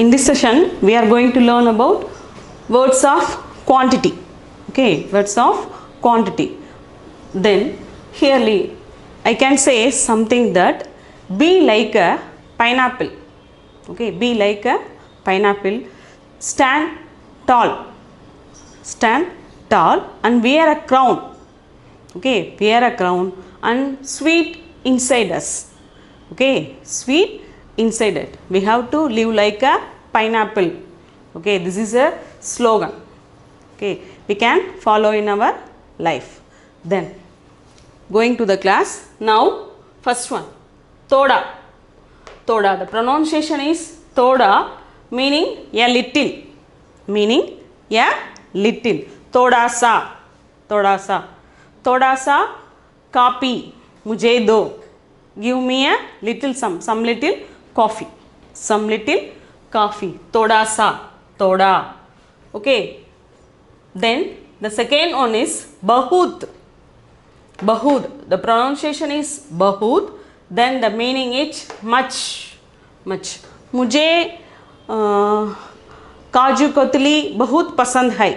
In this session we are going to learn about words of quantity. Okay, words of quantity. Then herely I can say something that be like a pineapple. Okay, be like a pineapple, stand tall, stand tall and wear a crown. Okay, wear a crown and sweet inside us. Okay, sweet inside it. We have to live like a pineapple. Okay, this is a slogan. Okay, we can follow in our life. Then going to the class. Now first one, Toda. Toda, the pronunciation is Toda, meaning a little, meaning a little. Toda sa, Toda sa. Toda sa copy, mujhe do, give me a little some little coffee, some little coffee. Toda sa, Toda. Okay, then the second one is Bahud. Bahud, the pronunciation is Bahud, then the meaning is much, much. मुझे काजू कतली बहुत पसंद है.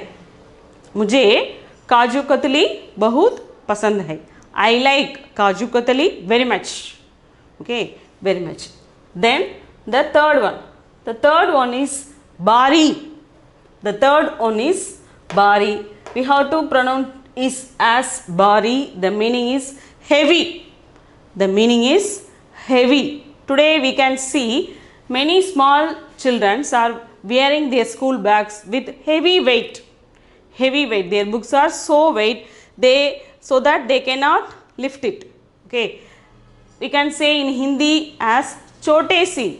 मुझे काजू कतली बहुत पसंद है. I like kaju katli very much. Okay, very much. Then the third one. The third one is bari. The third one is bari. We have to pronounce is as bari. The meaning is heavy. The meaning is heavy. Today we can see many small children are wearing their school bags with heavy weight. Heavy weight. Their books are so weight so that they cannot lift it. Okay. We can say in Hindi as छोटे सी,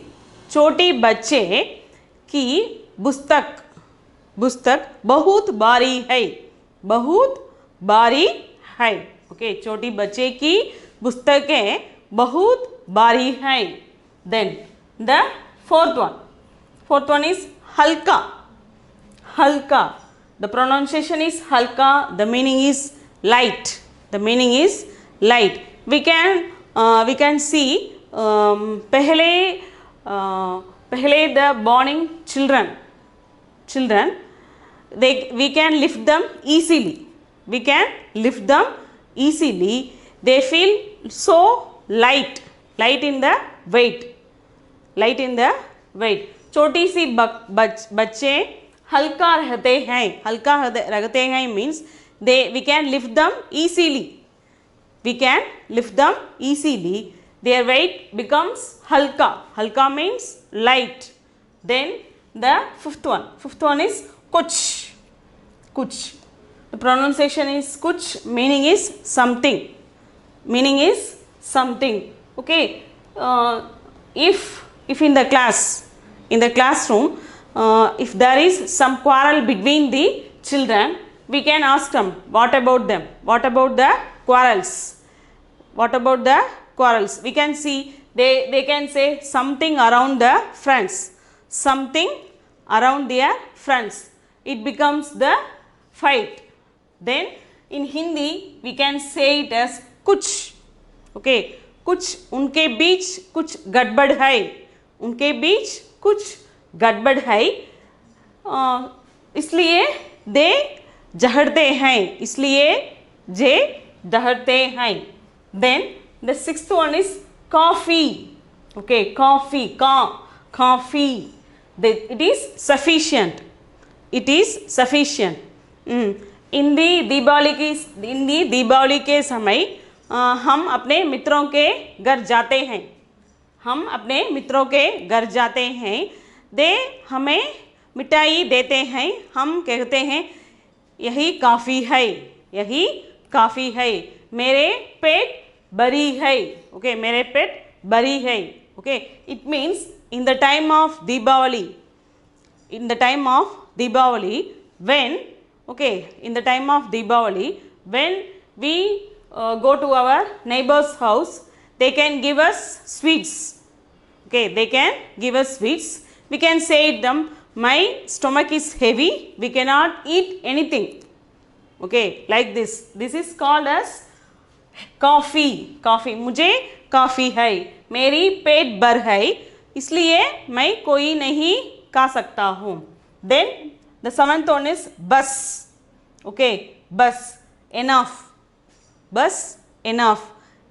छोटे बच्चे की पुस्तक बहुत भारी है, बहुत भारी है. ओके, छोटी बच्चे की पुस्तकें बहुत भारी है. Then the fourth one is halka. Halka, the pronunciation is halka, the meaning is light. The meaning is light. We can see पहले the born children we can lift them easily. We can lift them easily. They feel so light in the weight. Light in the weight. छोटी सी बच्चे हल्का रहते हैं. हल्का रहते हैं means we can lift them easily. We can lift them easily. Their weight becomes halka. Halka means light. Then the fifth one is kuch. Kuch, the pronunciation is kuch, meaning is something. Meaning is something. Okay, if in the classroom if there is some quarrel between the children, we can ask them, what about them? What about the quarrels? What about the quarrels? We can see they can say something around the friends. Something around their friends. It becomes the fight. Then in Hindi we can say it as kuch. Okay, कुछ उनके बीच कुछ गड़बड़ है. उनके बीच कुछ गड़बड़ है, इसलिए दे झगड़ते हैं. इसलिए जे झगड़ते हैं. Then the sixth one is coffee. Okay, coffee. It is sufficient. It is sufficient. In the Deepawali के समय हम अपने मित्रों के घर जाते हैं. हम अपने मित्रों के घर जाते हैं. दे हमें मिठाई देते हैं. हम कहते हैं यही काफ़ी है. यही काफ़ी है. मेरे पेट भरी है. Okay, मेरे पेट भरी है. Okay, it means in the time of Deepavali, when we go to our neighbor's house, they can give us sweets. Okay, they can give us sweets. We can say to them, my stomach is heavy, we cannot eat anything. Okay, like this. This is called as coffee. मुझे काफ़ी है, मेरी पेट भर है, इसलिए मैं कोई नहीं खा सकता हूँ. Then the seventh one is bus. Okay, bus, enough. Bus, enough.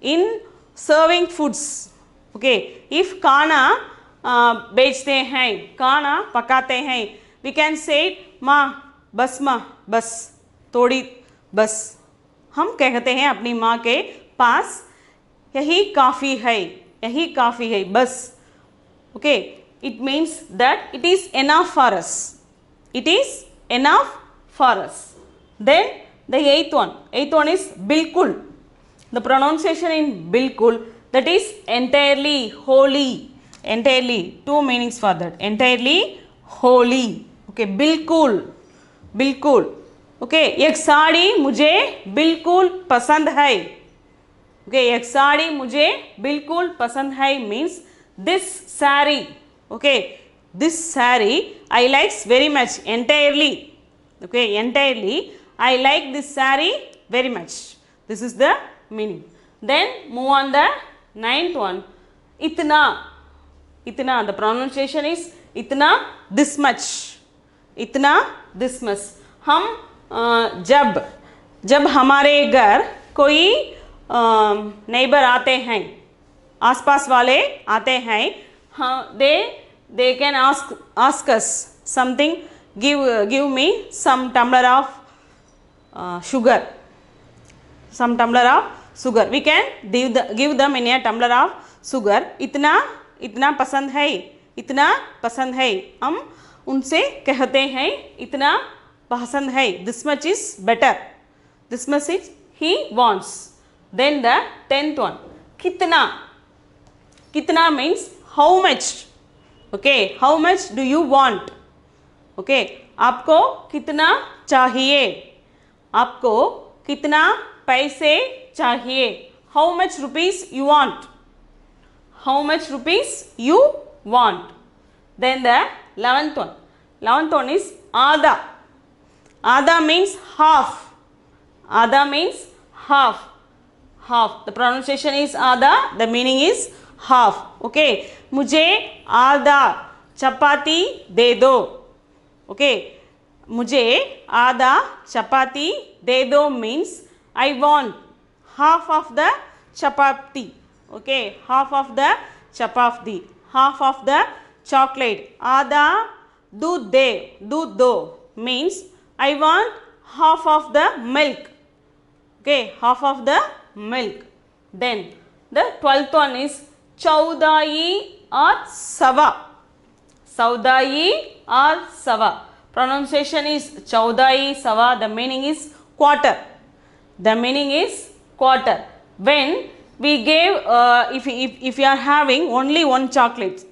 In serving foods. Okay, if खाना बेचते हैं, खाना पकाते हैं, we can say माँ बस माँ बस थोड़ी बस. हम कहते हैं अपनी माँ के पास यही काफ़ी है, यही काफ़ी है बस. Okay, it means that it is enough for us. It is enough for us. Then the eighth one is bilkul. The pronunciation in bilkul, that is entirely, wholly. Entirely, two meanings for that. Entirely, wholly. Okay, बिल्कुल, बिल्कुल. Okay, एक साड़ी मुझे बिल्कुल पसंद है. Okay, एक साड़ी मुझे बिल्कुल पसंद है means this saree. Okay, this saree I likes very much, entirely. Okay, entirely I like this saree very much. This is the meaning. Then move on the ninth one, itna. Itna, the pronunciation is itna, this much. Itna, this much. हम जब हमारे घर कोई neighbour आते हैं, आसपास वाले आते हैं, हाँ, they can ask us something, give me some tumbler of sugar, some tumbler of sugar. We can give them in a tumbler of sugar. इतना पसंद है, इतना पसंद है. हम उनसे कहते हैं इतना पसंद है. This much is better. This much is he wants. Then the 10th one, कितना. कितना means how much. Okay, how much do you want. Okay, आपको कितना चाहिए, आपको कितना पैसे चाहिए. How much rupees you want. How much rupees you want. Then the 11th one. 11th one is आधा. आधा means half. आधा means half. Half. The pronunciation is आधा. The meaning is half. Okay. मुझे आधा चपाती दे दो. Okay. मुझे आधा चपाती दे दो means I want half of the chapati. Okay, half of the chapati, half of the chocolate. आधा दूध दो means I want half of the milk. Okay, half of the milk. Then the 12th one is चौदाई or सवा. चौदाई or सवा. Pronunciation is चौदाई सवा. The meaning is quarter. The meaning is quarter. When we gave, if you are having only one chocolate,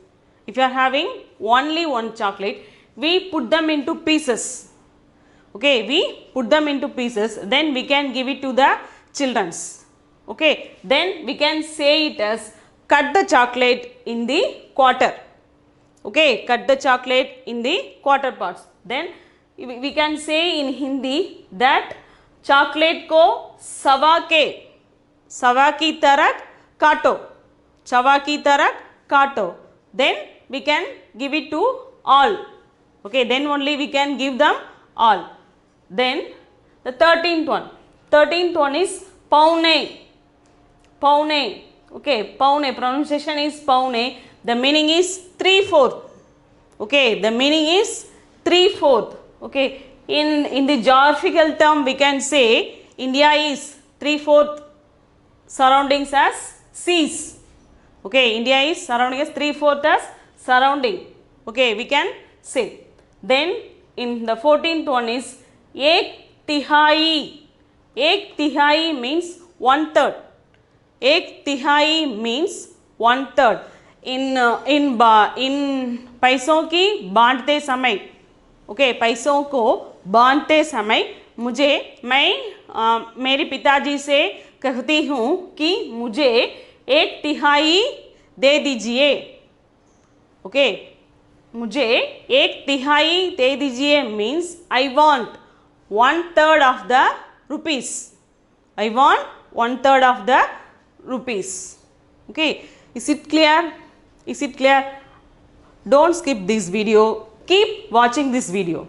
if you are having only one chocolate, we put them into pieces. Okay, we put them into pieces, then we can give it to the childrens. Okay, then we can say it as cut the chocolate in the quarter. Okay, cut the chocolate in the quarter parts. Then we can say in Hindi that chocolate को सवा की तरह काटो. सवा की तरह काटो. Then we can give it to all. Okay, then only we can give them all. Then the 13th one. 13th one is paune. Paune. Okay, paune. Pronunciation is paune. The meaning is 3/4. Okay, the meaning is 3/4. Okay, in the geographical term we can say India is 3/4 surroundings as seas. Okay, India is surrounding as 3/4 as surrounding. Okay, we can say. Then in the 14th one is ek tihai. Ek tihai means 1/3. Ek tihai means 1/3. in पैसों की बांटते समय. Okay, पैसों को बांटते समय मैं मेरे पिताजी से कहती हूँ कि मुझे 1/3 दे दीजिए. ओके, मुझे 1/3 दे दीजिए means I want 1/3 of the rupees. I want 1/3 of the rupees. Okay, is it clear? Is it clear? Don't skip this video. keep watching this video.